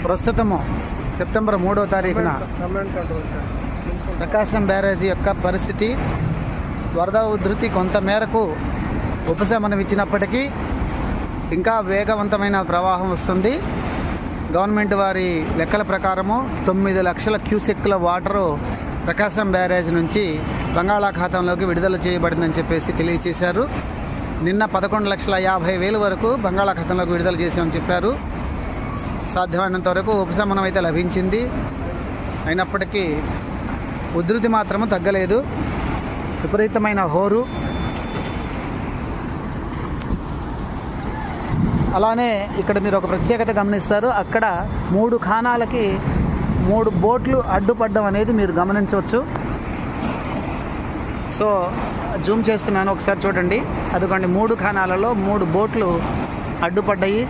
ప్రస్తుతము సెప్టెంబర్ 3వ తారీఖున ప్రకాశం బ్యారేజీ యొక్క పరిస్థితి, వరద ఉధృతి కొంత మేరకు ఉపశమనం ఇచ్చినప్పటికీ ఇంకా వేగవంతమైన ప్రవాహం వస్తుంది. గవర్నమెంట్ వారి లెక్కల ప్రకారము 9 లక్షల క్యూసెక్ల వాటరు ప్రకాశం బ్యారేజ్ నుంచి బంగాళాఖాతంలోకి విడుదల చేయబడిందని చెప్పేసి తెలియజేశారు. నిన్న 11,50,000 వరకు బంగాళాఖాతంలోకి విడుదల చేసామని చెప్పారు. సాధ్యమైనంత వరకు ఉపశమనం అయితే లభించింది. అయినప్పటికీ ఉధృతి మాత్రము తగ్గలేదు. విపరీతమైన హోరు. అలానే ఇక్కడ మీరు ఒక ప్రత్యేకత గమనిస్తారు. అక్కడ 3 ఖానాలకి 3 బోట్లు అడ్డుపడ్డం అనేది మీరు గమనించవచ్చు. సో జూమ్ చేస్తున్నాను, ఒకసారి చూడండి. అదిగోండి 3 ఖానాలలో 3 బోట్లు అడ్డుపడ్డాయి.